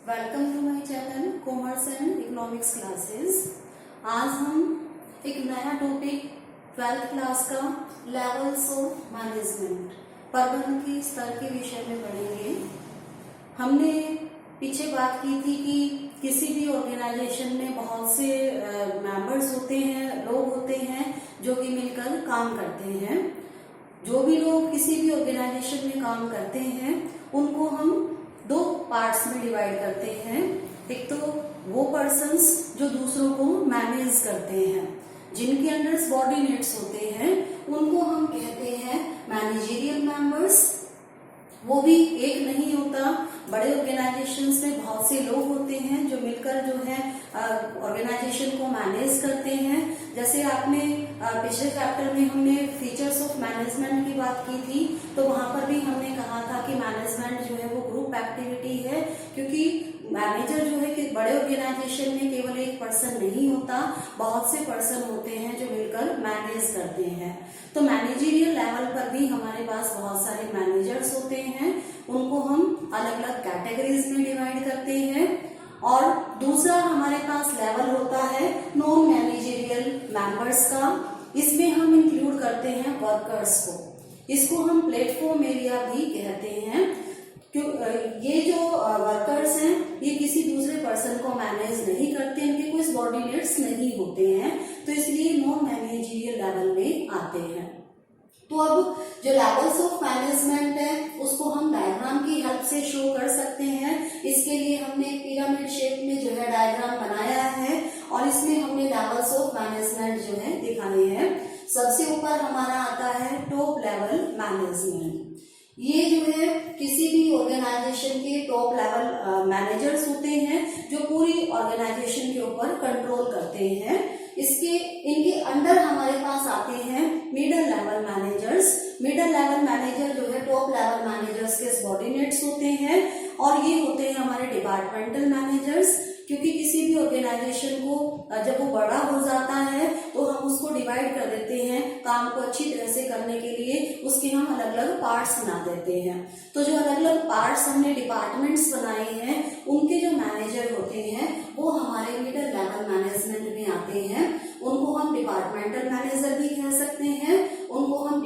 Welcome to my channel commerce and economics classes. आज हम एक नया टॉपिक 12th क्लास का लेवल्स ऑफ मैनेजमेंट प्रबंधन के स्तर के विषय में पढ़ेंगे। हमने पीछे बात की थी कि किसी भी ऑर्गेनाइजेशन में बहुत से मेंबर्स होते हैं, लोग होते हैं जो कि मिलकर काम करते हैं। जो भी लोग किसी भी ऑर्गेनाइजेशन में काम करते हैं उनको हम दो पार्ट्स में डिवाइड करते हैं। एक तो वो पर्सन्स जो दूसरों को मैनेज करते हैं, जिनके अंडर सबऑर्डिनेट्स होते हैं, उनको हम कहते हैं मैनेजरियल मेंबर्स। वो भी एक नहीं होता, बड़े ऑर्गेनाइजेशंस में बहुत से लोग होते हैं जो मिलकर जो है ऑर्गेनाइजेशन को मैनेज करते हैं। जैसे आपने पिछले चैप्टर में हमने फीचर्स ऑफ मैनेजमेंट की बात की थी, तो वहां पर भी हमने कहा था कि मैनेजमेंट जो है वो ग्रुप एक्टिविटी है, क्योंकि मैनेजर जो है कि बड़े ऑर्गेनाइजेशन में केवल एक पर्सन नहीं होता, बहुत से पर्सन होते हैं जो मिलकर मैनेज करते हैं। तो मैनेजरियल लेवल पर भी हमारे पास बहुत सारे मैनेजर्स होते हैं, उनको हम अलग अलग कैटेगरीज में डिवाइड करते हैं। और दूसरा हमारे पास लेवल होता है नॉन मैनेजरियल मेंबर्स का। इसमें हम इंक्लूड करते हैं वर्कर्स को। इसको हम प्लेटफॉर्म एरिया भी कहते हैं। ये जो वर्कर्स हैं ये किसी दूसरे पर्सन को मैनेज नहीं करते, इनके कोई सबऑर्डिनेट्स नहीं होते हैं, तो इसलिए नॉन मैनेजरियल लेवल में आते हैं। तो अब जो लेवल्स ऑफ मैनेजमेंट है उसको हम डायग्राम की हेल्प से शो कर सकते हैं। इसके लिए हमने एक पिरामिड शेप में जो है डायग्राम बनाया है और इसमें हमने लेवल्स ऑफ मैनेजमेंट जो है दिखाए हैं। सबसे ऊपर हमारा आता है टॉप लेवल मैनेजमेंट। ये जो है किसी भी ऑर्गेनाइजेशन के टॉप लेवल मैनेजर्स होते हैं जो पूरी ऑर्गेनाइजेशन के ऊपर कंट्रोल करते हैं। इनके अंडर हमारे पास आते हैं middle level managers. Middle level manager जो है टॉप लेवल मैनेजर्स के सबऑर्डिनेट्स होते हैं, और ये होते हैं हमारे डिपार्टमेंटल मैनेजर्स। क्योंकि किसी भी ऑर्गेनाइजेशन को जब वो बड़ा हो जाता है तो हम उसको डिवाइड कर देते हैं, काम को अच्छी तरह से करने के लिए उसके हम अलग अलग पार्ट्स बना देते हैं। तो जो अलग अलग पार्ट्स हमने डिपार्टमेंट्स बनाए हैं उनके जो मैनेजर होते हैं वो हमारे मिडल लेवल मैनेजमेंट में आते हैं। उनको हम डिपार्टमेंटल मैनेजर भी कह सकते हैं। उनको हम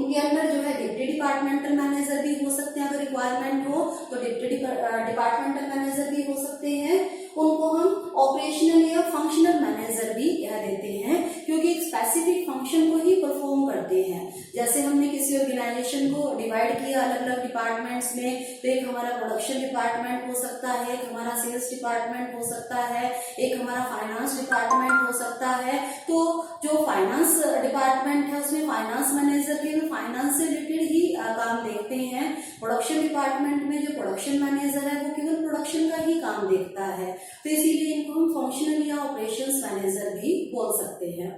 उनके अंदर जो है डिप्टी डिपार्टमेंटल मैनेजर भी हो सकते हैं, अगर रिक्वायरमेंट हो तो डिप्टी डिपार्टमेंटल मैनेजर भी हो सकते हैं। उनको हम ऑपरेशनल या फंक्शनल मैनेजर भी कह देते हैं, क्योंकि एक स्पेसिफिक फंक्शन को ही परफॉर्म करते हैं। जैसे हमने किसी ऑर्गेनाइजेशन को डिवाइड किया अलग अलग डिपार्टमेंट्स में, तो एक हमारा प्रोडक्शन डिपार्टमेंट हो सकता है, एक हमारा सेल्स डिपार्टमेंट हो सकता है, एक हमारा फाइनेंस डिपार्टमेंट हो सकता है। तो जो फाइनेंस डिपार्टमेंट है उसमें फाइनेंस मैनेजर केवल फाइनेंस से रिलेटेड ही काम देखते हैं। प्रोडक्शन डिपार्टमेंट में जो प्रोडक्शन मैनेजर है वो केवल प्रोडक्शन का ही काम देखता है, तो इसीलिए इनको हम फंक्शनल या ऑपरेशंस मैनेजर भी बोल सकते हैं।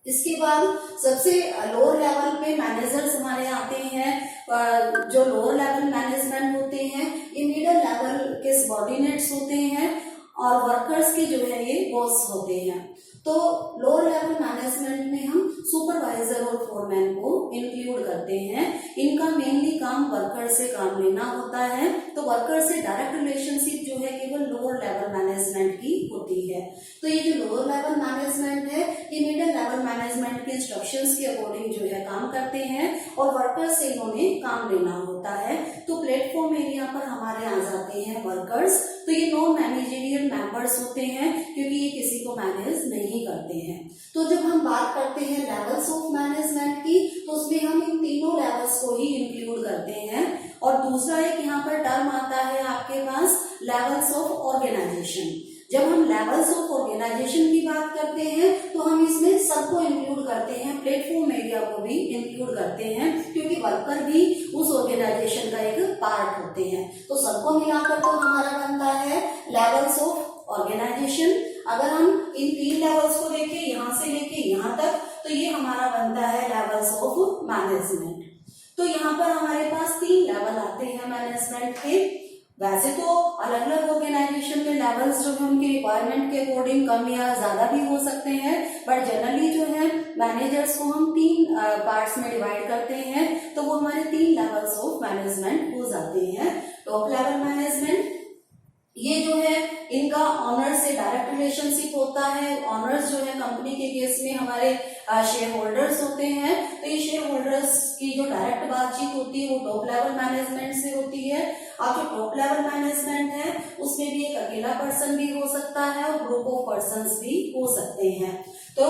इसके बाद सबसे लोअर लेवल पे मैनेजर्स हमारे आते हैं। जो लोअर लेवल मैनेजमेंट होते हैं ये मिडल लेवल के सबऑर्डिनेट्स होते हैं और वर्कर्स के जो है ये बॉस होते हैं। तो लोअर लेवल मैनेजमेंट में हम सुपरवाइजर और फोरमैन को इंक्लूड करते हैं। इनका मेनली काम वर्कर से काम लेना होता है, तो वर्कर से डायरेक्ट रिलेशनशिप जो है केवल लोअर लेवल मैनेजमेंट की होती है। तो ये जो लोअर लेवल मैनेजमेंट है ये मिडल लेवल मैनेजमेंट के इंस्ट्रक्शंस के अकॉर्डिंग जो है काम करते हैं और वर्कर से इन्होंने काम लेना होता है। तो प्लेटफॉर्म एरिया पर हमारे आ जाते हैं वर्कर्स। तो ये नॉन मैनेजरियल मेंबर्स होते हैं क्योंकि ये किसी को मैनेज नहीं करते हैं। तो जब हम बात करते हैं लेवल्स ऑफ मैनेजमेंट की तो उसमें हम इन तीनों लेवल्स को ही इंक्लूड करते हैं। और दूसरा एक यहाँ पर टर्म आता है आपके पास लेवल्स ऑफ ऑर्गेनाइजेशन। जब हम लेवल्स ऑफ ऑर्गेनाइजेशन की बात करते हैं तो हम इसमें सबको इंक्लूड करते हैं, प्लेटफॉर्म एरिया को भी इंक्लूड करते हैं, क्योंकि वर्कर भी उस ऑर्गेनाइजेशन का एक पार्ट होते हैं। तो सबको मिलाकर तो हमारा बनता है लेवल्स ऑफ ऑर्गेनाइजेशन। अगर हम इन तीन लेवल्स को देखें यहाँ से लेके यहाँ तक, तो ये हमारा बनता है लेवल्स ऑफ मैनेजमेंट। तो यहाँ पर हमारे पास 3 लेवल आते हैं मैनेजमेंट के। वैसे तो अलग अलग ऑर्गेनाइजेशन में लेवल्स जो है उनकी रिक्वायरमेंट के अकॉर्डिंग कम या ज्यादा भी हो सकते हैं, बट जनरली जो है मैनेजर्स को हम 3 पार्ट्स में डिवाइड करते हैं, तो वो हमारे 3 लेवल्स ऑफ मैनेजमेंट हो जाते हैं। टॉप लेवल मैनेजमेंट इनका ऑनर से डायरेक्ट रिलेशनशिप होता है। ऑनर्स जो है कंपनी के केस में हमारे शेयर होल्डर्स होते हैं। तो ये शेयर होल्डर्स की जो डायरेक्ट बातचीत होती है वो टॉप लेवल मैनेजमेंट से होती है। अब जो टॉप लेवल मैनेजमेंट है उसमें भी एक अकेला पर्सन भी हो सकता है और ग्रुप ऑफ पर्संस भी हो सकते हैं। तो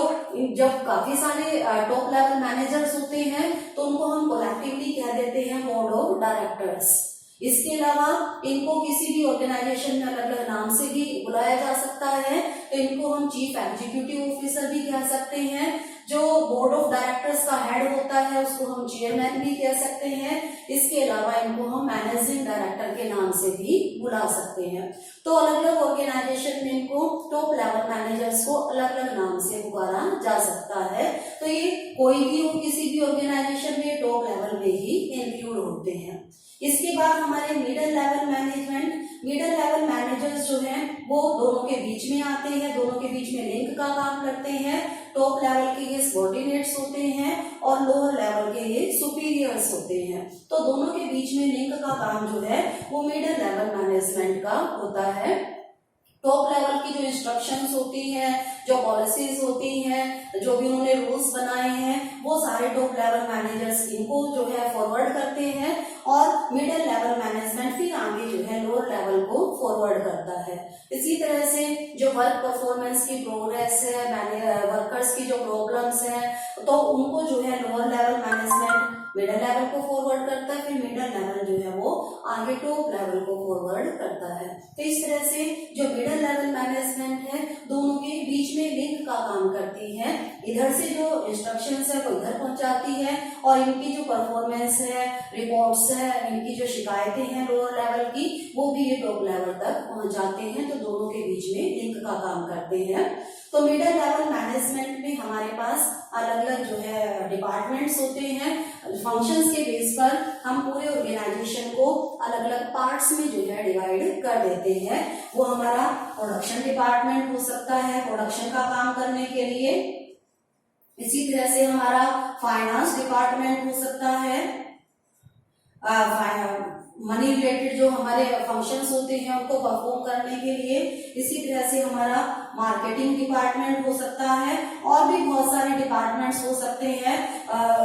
जब काफी सारे टॉप लेवल मैनेजर्स होते हैं तो उनको हम कोलेक्टिवली कह देते हैं बोर्ड ऑफ डायरेक्टर्स। इसके अलावा इनको किसी भी ऑर्गेनाइजेशन में अलग अलग नाम से भी बुलाया जा सकता है। तो इनको हम चीफ एग्जीक्यूटिव ऑफिसर भी कह सकते हैं। जो बोर्ड ऑफ डायरेक्टर्स का हेड होता है उसको हम चेयरमैन भी कह सकते हैं। इसके अलावा इनको हम मैनेजिंग डायरेक्टर के नाम से भी बुला सकते हैं। तो अलग अलग ऑर्गेनाइजेशन में इनको टॉप लेवल मैनेजर्स को अलग अलग नाम से पुकारा जा सकता है। तो ये कोई भी हो किसी भी ऑर्गेनाइजेशन में टॉप लेवल में ही इंक्लूड होते हैं। इसके बाद हमारे middle level management, middle level managers जो हैं वो दोनों के बीच में आते हैं, दोनों के बीच में लिंक का काम करते हैं। टॉप लेवल के ये सबऑर्डिनेट्स होते हैं और लोअर लेवल के ये सुपीरियर्स होते हैं। तो दोनों के बीच में लिंक का काम जो है वो मिडिल लेवल मैनेजमेंट का होता है। टॉप लेवल की जो इंस्ट्रक्शंस होती हैं, जो पॉलिसीज होती हैं, जो भी उन्होंने रूल्स बनाए हैं वो सारे टॉप लेवल मैनेजर्स इनको जो है फॉरवर्ड करते हैं और मिडिल लेवल मैनेजमेंट फिर आगे जो है लोअर लेवल को फॉरवर्ड करता है। इसी तरह से जो वर्क परफॉर्मेंस की प्रोग्रेस है, वर्कर्स की जो प्रॉब्लम्स हैं तो उनको जो है lower level management middle level को फॉरवर्ड करता है, फिर मिडिल लेवल जो है वो आगे टॉप लेवल को फॉरवर्ड करता है। तो इस तरह से जो मिडिल लेवल मैनेजमेंट है दोनों के बीच में लिंक का काम करती है। इधर से जो इंस्ट्रक्शंस है वो इधर पहुंचाती है और इनकी जो परफॉर्मेंस है, रिपोर्ट्स है, इनकी जो शिकायतें हैं लोअर लेवल की वो भी ये टॉप लेवल तक पहुंचाते हैं। तो दोनों के बीच में लिंक का काम करते हैं। तो मिडिल लेवल मैनेजमेंट में हमारे पास अलग अलग जो है डिपार्टमेंट्स होते हैं। फंक्शंस के बेस पर हम पूरे ऑर्गेनाइजेशन को अलग अलग पार्ट्स में जो है डिवाइड कर देते हैं। वो हमारा प्रोडक्शन डिपार्टमेंट हो सकता है प्रोडक्शन का काम करने के लिए। इसी तरह से हमारा फाइनेंस डिपार्टमेंट हो सकता है मनी रिलेटेड जो हमारे फंक्शंस होते हैं उनको परफॉर्म करने के लिए। इसी तरह से हमारा मार्केटिंग डिपार्टमेंट हो सकता है और भी बहुत सारे डिपार्टमेंट्स हो सकते हैं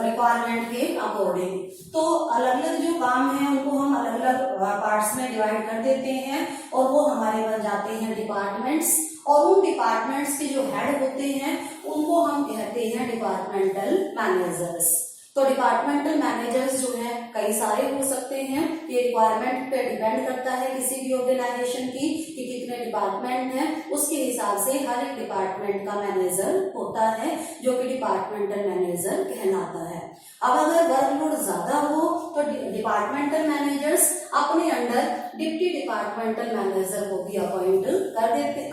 रिक्वायरमेंट के अकॉर्डिंग। तो अलग अलग जो काम है उनको हम अलग अलग पार्ट्स में डिवाइड कर देते हैं और वो हमारे बन जाते हैं डिपार्टमेंट्स। और उन डिपार्टमेंट्स के जो हेड होते हैं उनको हम कहते हैं डिपार्टमेंटल मैनेजर्स। तो डिपार्टमेंटल मैनेजर्स जो है कई सारे हो सकते हैं। ये रिक्वायरमेंट पे डिपेंड करता है किसी भी ऑर्गेनाइजेशन की कि कितने डिपार्टमेंट हैं, उसके हिसाब से हर एक डिपार्टमेंट का मैनेजर होता है जो कि डिपार्टमेंटल मैनेजर कहलाता है। अब अगर वर्कलोड ज्यादा हो तो डिपार्टमेंटल मैनेजर्स अपने अंडर डिप्टी डिपार्टमेंटल मैनेजर को भी अपॉइंट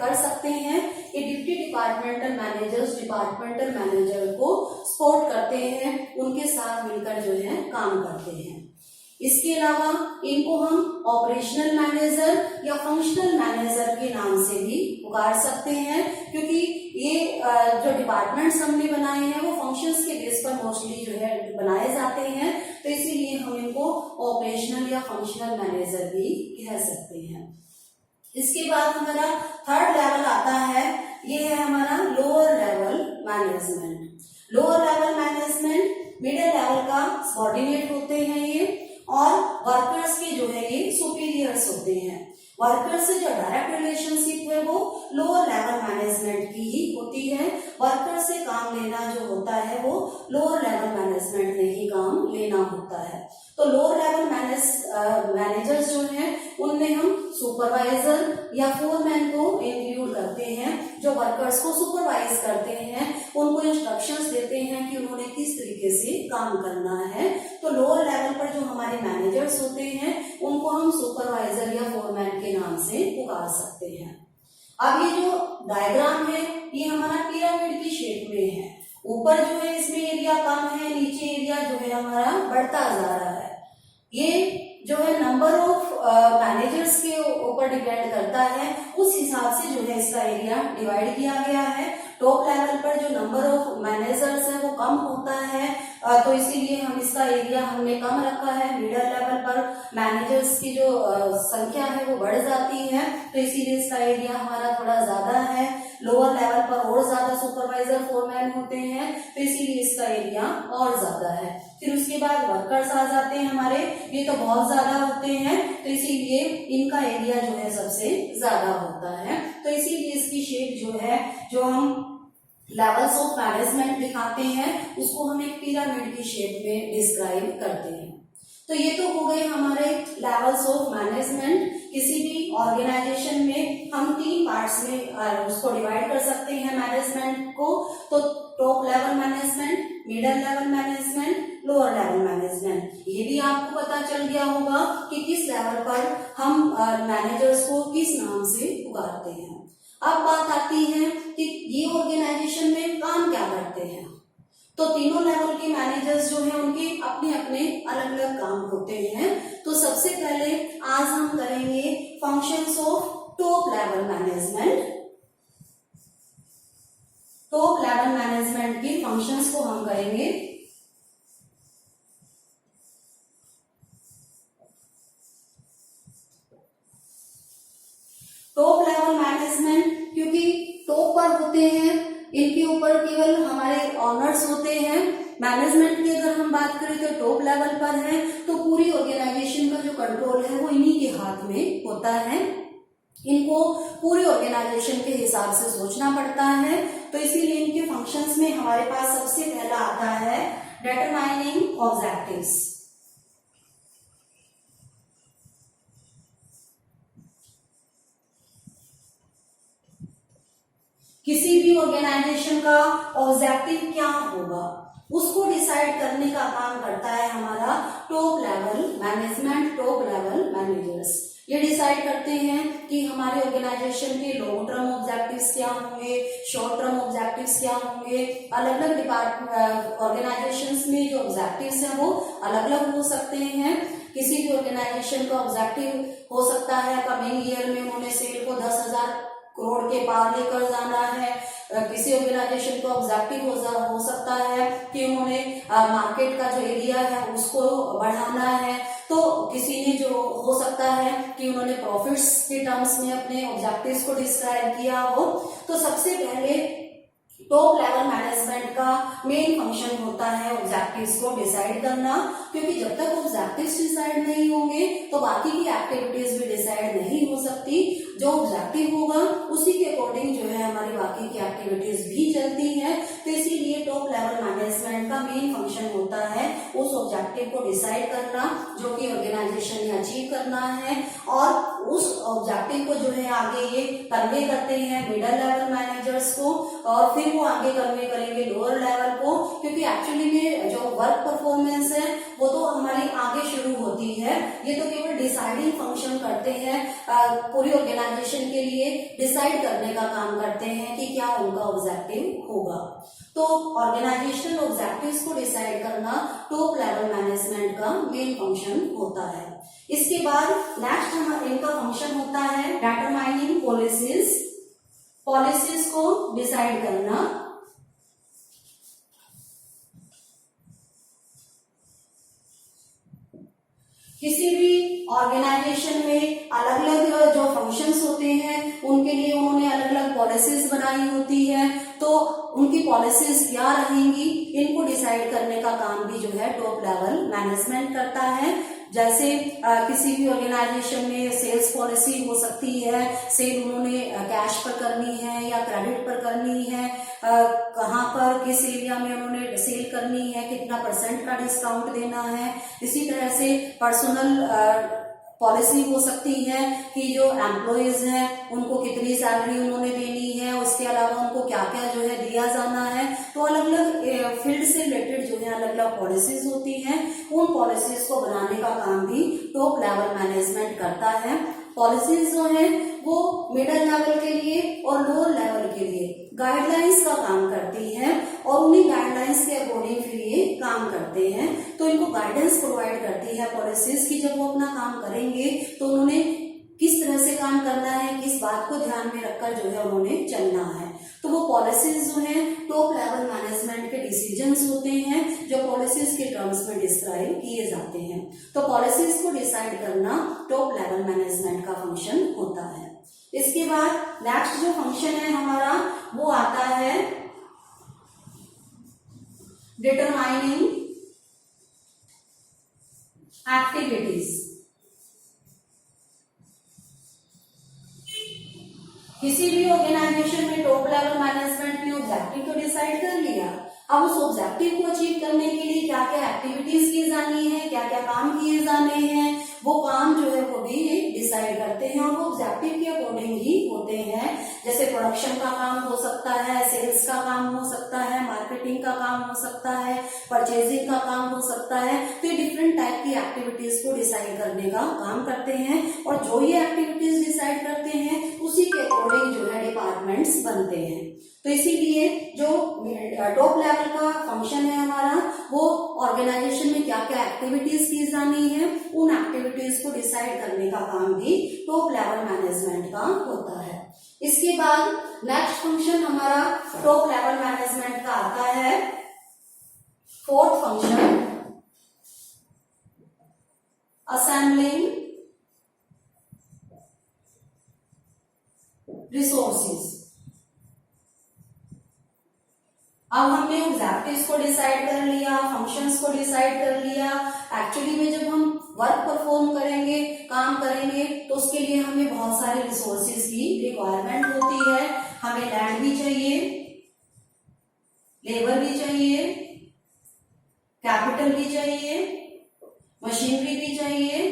कर सकते हैं। ये deputy departmental managers departmental manager को सपोर्ट करते हैं, उनके साथ मिलकर जो है काम करते हैं। इसके अलावा इनको हम ऑपरेशनल मैनेजर या फंक्शनल मैनेजर के नाम से भी पुकार सकते हैं, क्योंकि ये जो डिपार्टमेंट्स हमने बनाए हैं वो फंक्शंस के बेस पर मोस्टली जो है बनाए जाते हैं। तो इसीलिए हम इनको ऑपरेशनल या फंक्शनल मैनेजर भी कह सकते हैं। इसके बाद हमारा थर्ड लेवल आता है, ये है हमारा lower level management. Lower level management middle level का सबऑर्डिनेट होते हैं ये, और वर्कर्स के जो है ये सुपीरियर्स होते हैं। वर्कर्स से जो डायरेक्ट रिलेशनशिप है वो लोअर लेवल मैनेजमेंट की ही होती है। वर्कर से काम लेना जो होता है वो लोअर लेवल मैनेजमेंट ने ही काम लेना होता है। तो लोअर लेवल मैनेजर्स जो हैं उनमें हम सुपरवाइजर या फोरमैन को इंक्लूड करते हैं, जो वर्कर्स को सुपरवाइज करते हैं, उनको इंस्ट्रक्शंस देते हैं कि उन्होंने किस तरीके से काम करना है। तो लोअर लेवल पर जो हमारे मैनेजर्स होते हैं उनको हम सुपरवाइजर या फोरमैन के नाम से पुकार सकते हैं। अब ये जो डायग्राम है ये हमारा पिरामिड की शेप में है। ऊपर जो है इसमें एरिया कम है, नीचे एरिया जो है हमारा बढ़ता जा रहा है। ये जो है नंबर ऑफ मैनेजर्स के ऊपर डिपेंड करता है, उस हिसाब से जो है इसका एरिया डिवाइड किया गया है। टॉप लेवल पर जो नंबर ऑफ मैनेजर्स है वो कम होता है, तो इसीलिए हम इसका एरिया हमने कम रखा है। मिडिल लेवल पर मैनेजर्स की जो संख्या है वो बढ़ जाती है, तो इसीलिए इसका एरिया हमारा थोड़ा ज्यादा है। लोअर लेवल पर और ज्यादा सुपरवाइजर फोरमैन होते हैं, तो इसीलिए इसका एरिया और ज्यादा है। फिर उसके बाद वर्कर्स आ जाते हैं हमारे, ये तो बहुत ज्यादा होते हैं, तो इसीलिए इनका एरिया जो है सबसे ज्यादा होता है। तो इसीलिए इसकी शेप जो है, जो हम लेवल्स ऑफ मैनेजमेंट दिखाते हैं, उसको हम एक पिरामिड की शेप में डिस्क्राइब करते हैं। तो ये तो हो गए हमारे लेवल्स ऑफ मैनेजमेंट। किसी भी ऑर्गेनाइजेशन में हम 3 पार्ट्स में उसको डिवाइड कर सकते हैं मैनेजमेंट को। तो top level management, middle level management, lower level management. ये भी आपको पता चल गया होगा कि किस लेवल पर हम मैनेजर्स को किस नाम से पुकारते हैं। अब बात आती है कि ये ऑर्गेनाइजेशन में काम क्या करते हैं। तो तीनों लेवल के मैनेजर्स जो हैं उनके अपने अपने अलग अलग काम होते हैं। तो सबसे पहले आज हम करेंगे functions of top level management. Top level management के फंक्शंस को हम करेंगे। टॉप लेवल मैनेजमेंट क्योंकि टॉप पर होते हैं, इनके ऊपर केवल हमारे ऑनर्स होते हैं। मैनेजमेंट की अगर हम बात करें तो टॉप लेवल पर है, तो पूरी ऑर्गेनाइजेशन का जो कंट्रोल है वो इन्हीं के हाथ में होता है। इनको पूरी ऑर्गेनाइजेशन के हिसाब से सोचना पड़ता है, तो इसीलिए इनके फंक्शंस में हमारे पास सबसे पहला आता है डिटरमाइनिंग ऑब्जेक्टिव्स। किसी भी ऑर्गेनाइजेशन का ऑब्जेक्टिव क्या होगा उसको डिसाइड करने का काम करता है हमारा top level management, top level managers. ये डिसाइड करते हैं कि हमारे ऑर्गेनाइजेशन के लॉन्ग टर्म ऑब्जेक्टिव्स क्या होंगे, शॉर्ट टर्म ऑब्जेक्टिव्स क्या होंगे। अलग अलग डिपार्टमेंट ऑर्गेनाइजेशंस में जो ऑब्जेक्टिव्स हैं वो अलग अलग हो सकते हैं। किसी भी ऑर्गेनाइजेशन का ऑब्जेक्टिव हो सकता है कमिंग ईयर में उन्होंने सेल को 10,000 करोड़ के पार लेकर जाना है। किसी ऑर्गेनाइजेशन का ऑब्जेक्टिव हो सकता है कि उन्होंने मार्केट का जो एरिया है उसको बढ़ाना है। तो किसी ने जो हो सकता है कि उन्होंने प्रॉफिट्स के टर्म्स में अपने ऑब्जेक्टिव्स को डिस्क्राइब किया हो। तो सबसे पहले टॉप लेवल मैनेजमेंट का मेन फंक्शन होता है ऑब्जेक्टिव्स को डिसाइड करना, क्योंकि जब तक ऑब्जेक्टिव्स डिसाइड नहीं होंगे तो बाकी की एक्टिविटीज भी डिसाइड नहीं हो सकती। जो ऑब्जेक्टिव होगा उसी के अकॉर्डिंग जो है हमारी बाकी की एक्टिविटीज भी चलती है। तो इसीलिए टॉप लेवल मैनेजमेंट का मेन फंक्शन होता है उस ऑब्जेक्टिव को डिसाइड करना जो कि ऑर्गेनाइजेशन ने अचीव करना है, और उस ऑब्जेक्टिव को जो है आगे ये कन्वे करते हैं मिडिल लेवल मैनेजर्स को, और फिर वो आगे कन्वे करेंगे लोअर लेवल को। क्योंकि एक्चुअली में जो वर्क परफॉर्मेंस है वो तो हमारी आगे शुरू होती है, ये तो केवल डिसाइडिंग फंक्शन करते हैं, पूरी ऑर्गेनाइजेशन के लिए डिसाइड करने का काम करते हैं कि क्या उनका ऑब्जेक्टिव होगा। तो ऑर्गेनाइजेशनल ऑब्जेक्टिव्स को डिसाइड करना टॉप लेवल मैनेजमेंट का मेन फंक्शन होता है। इसके बाद नेक्स्ट इनका फंक्शन होता है डिटरमाइनिंग पॉलिसीज। पॉलिसीज को डिसाइड करना। किसी भी ऑर्गेनाइजेशन में अलग अलग जो फंक्शंस होते हैं उनके लिए उन्होंने अलग अलग पॉलिसीज बनाई होती है, तो उनकी पॉलिसीज क्या रहेंगी इनको डिसाइड करने का काम भी जो है टॉप लेवल मैनेजमेंट करता है। जैसे किसी भी ऑर्गेनाइजेशन में सेल्स पॉलिसी हो सकती है, सेल उन्होंने कैश पर करनी है या क्रेडिट पर करनी है, कहाँ पर किस एरिया में उन्होंने सेल करनी है, कितना % का डिस्काउंट देना है। इसी तरह से पर्सनल पॉलिसी हो सकती है कि जो एम्प्लॉयज हैं उनको कितनी सैलरी उन्होंने देनी है, उसके अलावा उनको क्या क्या जो है दिया जाना है। तो अलग अलग फील्ड से रिलेटेड जो है अलग अलग पॉलिसीज होती हैं, उन पॉलिसीज को बनाने का काम भी टॉप लेवल मैनेजमेंट करता है। पॉलिसीज जो है वो मिडिल लेवल के लिए और लोअर लेवल के लिए गाइडलाइंस का काम करती है, और उन्हीं गाइडलाइंस के अकॉर्डिंग फिर ये काम करते हैं। तो इनको गाइडेंस प्रोवाइड करती है पॉलिसीज की, जब वो अपना काम करेंगे तो उन्होंने किस तरह से काम करना है, किस बात को ध्यान में रखकर जो है उन्होंने चलना है। तो वो पॉलिसीज जो हैं टॉप लेवल मैनेजमेंट के डिसीजंस होते हैं जो पॉलिसीज के टर्म्स में डिस्क्राइब किए जाते हैं। तो पॉलिसीज को डिसाइड करना टॉप लेवल मैनेजमेंट का फंक्शन होता है। इसके बाद नेक्स्ट जो फंक्शन है हमारा वो आता है डिटरमाइनिंग एक्टिविटीज। किसी भी ऑर्गेनाइजेशन में टॉप लेवल मैनेजमेंट ने ऑब्जेक्टिव को डिसाइड कर लिया। अब उस ऑब्जेक्टिव को अचीव करने के लिए क्या क्या एक्टिविटीज की जानी है, क्या क्या काम किए जाने हैं, वो काम जो है वो भी डिसाइड करते हैं और वो ऑब्जेक्टिव के अकॉर्डिंग ही होते हैं। जैसे प्रोडक्शन का काम हो सकता है, सेल्स का काम हो सकता है, मार्केटिंग का काम हो सकता है, परचेजिंग का काम हो सकता है। तो ये डिफरेंट टाइप की एक्टिविटीज को डिसाइड करने का काम करते हैं और जो ये एक्टिविटीज डिसाइड करते हैं उसी के अकॉर्डिंग जो है डिपार्टमेंट्स बनते हैं। तो इसीलिए जो टॉप लेवल का फंक्शन है हमारा वो ऑर्गेनाइजेशन में क्या क्या एक्टिविटीज की जानी है उन एक्टिविटीज को डिसाइड करने का काम भी टॉप लेवल मैनेजमेंट का होता है। इसके बाद नेक्स्ट फंक्शन हमारा टॉप लेवल मैनेजमेंट का आता है फोर्थ फंक्शन, असेंबलिंग रिसोर्सेज। अब हमने ऑब्जेक्टिव्स को डिसाइड कर लिया, फंक्शंस को डिसाइड कर लिया। एक्चुअली में जब हम वर्क परफॉर्म करेंगे, काम करेंगे, तो उसके लिए हमें बहुत सारे रिसोर्सेज की रिक्वायरमेंट होती है। हमें लैंड भी चाहिए, लेबर भी चाहिए, कैपिटल भी चाहिए, मशीनरी भी चाहिए।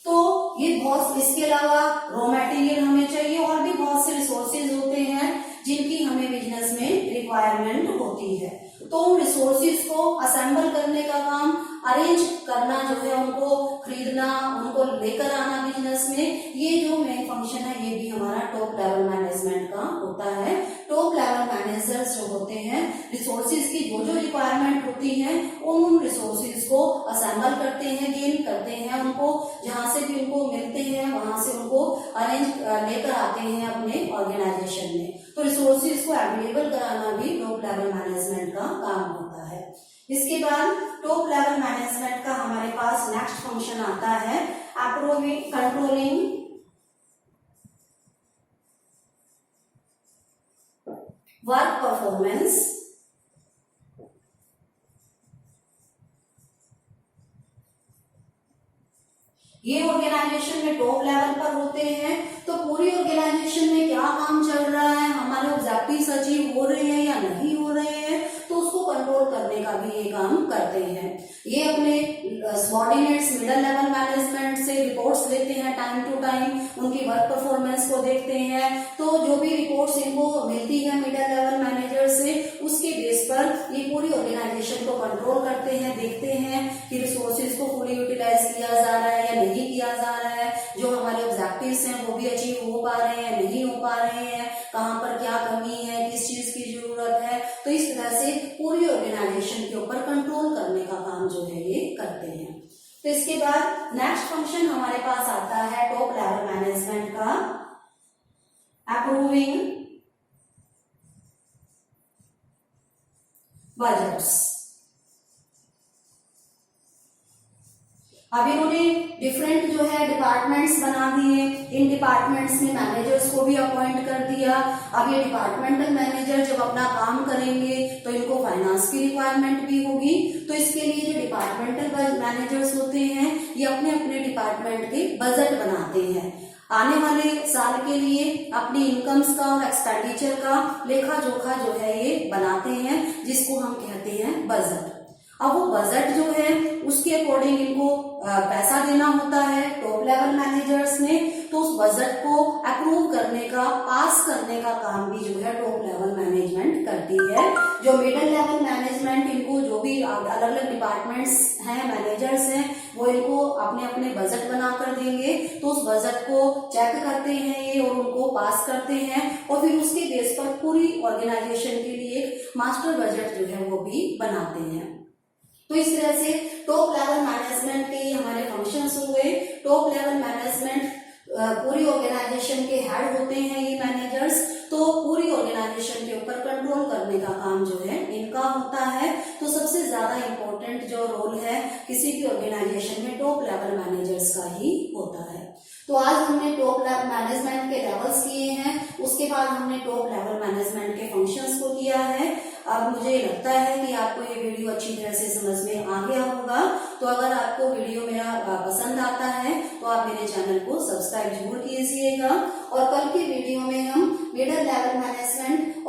तो ये बहुत, इसके अलावा रॉ मटेरियल हमें चाहिए और भी बहुत से रिसोर्सेज होते हैं जिनकी हमें बिजनेस में रिक्वायरमेंट होती है। तो उन रिसोर्सेज को असेंबल करने का काम, अरेंज करना जो है, उनको खरीदना, उनको लेकर आना बिजनेस में, ये जो मेन फंक्शन है ये भी हमारा टॉप लेवल मैनेजमेंट का होता है। टॉप लेवल मैनेजर्स जो होते हैं रिसोर्सेज की जो जो रिक्वायरमेंट होती है उन रिसोर्सेज को असेंबल करते हैं, गेन करते हैं, उनको जहां से भी उनको मिलते हैं वहां से उनको अरेंज लेकर आते हैं अपने ऑर्गेनाइजेशन में। तो रिसोर्सेज को अवेलेबल कराना भी टॉप लेवल मैनेजमेंट का काम होता है। इसके बाद टॉप लेवल मैनेजमेंट का हमारे पास नेक्स्ट फंक्शन आता है अप्रूविंग, कंट्रोलिंग वर्क परफॉर्मेंस। ये ऑर्गेनाइजेशन में टॉप लेवल पर होते हैं। तो पूरी ऑर्गेनाइजेशन में क्या काम चल रहा है, हमारे ऑब्जेक्टिव्स अचीव हो रहे हैं या नहीं हो रहे हैं, तो उसको कंट्रोल करने का भी ये काम करते हैं। ये अपने सबऑर्डिनेट्स मिडिल लेवल मैनेजमेंट से रिपोर्ट्स लेते हैं टाइम टू टाइम, उनकी वर्क परफॉर्मेंस को देखते हैं। तो जो भी रिपोर्ट्स इनको मिलती है मिडिल लेवल मैनेजर से, उसके बेस पर ये पूरी ऑर्गेनाइजेशन को कंट्रोल करते हैं, देखते हैं कि रिसोर्सेज को फुली यूटिलाइज किया जा रहा है या नहीं किया जा रहा है, जो हमारे ऑब्जेक्टिव्स हैं वो भी अचीव हो पा रहे हैं, नहीं हो पा रहे हैं, कहाँ पर क्या कमी है, किस चीज की जरूरत है। तो इस तरह से पूरी ऑर्गेनाइजेशन के ऊपर कंट्रोल करने का काम जो है ये करते हैं। तो इसके बाद नेक्स्ट फंक्शन हमारे पास आता है टॉप लेवल मैनेजमेंट का अप्रूविंग बजट्स। अब इन्होंने डिफरेंट जो है डिपार्टमेंट्स बना दिए, इन डिपार्टमेंट्स में मैनेजर्स को भी अपॉइंट कर दिया। अब ये डिपार्टमेंटल मैनेजर जब अपना काम करेंगे तो इनको फाइनेंस की रिक्वायरमेंट भी होगी। तो इसके लिए जो डिपार्टमेंटल मैनेजर्स होते हैं ये अपने अपने डिपार्टमेंट के बजट बनाते हैं। आने वाले साल के लिए अपनी इनकम्स का और एक्सपेंडिचर का लेखा जोखा जो है ये बनाते हैं, जिसको हम कहते हैं बजट। अब वो बजट जो है उसके अकॉर्डिंग इनको पैसा देना होता है टॉप लेवल मैनेजर्स ने। तो उस बजट को अप्रूव करने का, पास करने का काम भी जो है टॉप लेवल मैनेजमेंट करती है। जो मिडिल लेवल मैनेजमेंट, इनको जो भी अलग अलग डिपार्टमेंट्स हैं, मैनेजर्स हैं, वो इनको अपने अपने बजट बनाकर देंगे। तो उस बजट को चेक करते हैं ये और उनको पास करते हैं और फिर उसके बेस पर पूरी ऑर्गेनाइजेशन के लिए एक मास्टर बजट जो है वो भी बनाते हैं। तो इस तरह से टॉप लेवल मैनेजमेंट के हमारे फंक्शंस हो गए। टॉप लेवल मैनेजमेंट पूरी ऑर्गेनाइजेशन के हेड होते हैं ये मैनेजर्स। तो पूरी ऑर्गेनाइजेशन के ऊपर ज्यादा इम्पोर्टेंट जो रोल है किसी भी ऑर्गेनाइजेशन में टॉप लेवल मैनेजर्स का ही होता है। तो आज हमने टॉप लेवल मैनेजमेंट के लेवल्स किए हैं, उसके बाद हमने टॉप लेवल मैनेजमेंट के फंक्शंस को किया है। अब मुझे लगता है कि आपको ये वीडियो अच्छी तरह से समझ में आ गया होगा। तो अगर आपको वीडियो मेरा पसंद आता है तो आप मेरे चैनल को सब्सक्राइब जरूर कीजिएगा और कल की वीडियो में हम मिडिल लेवल मैनेजमेंट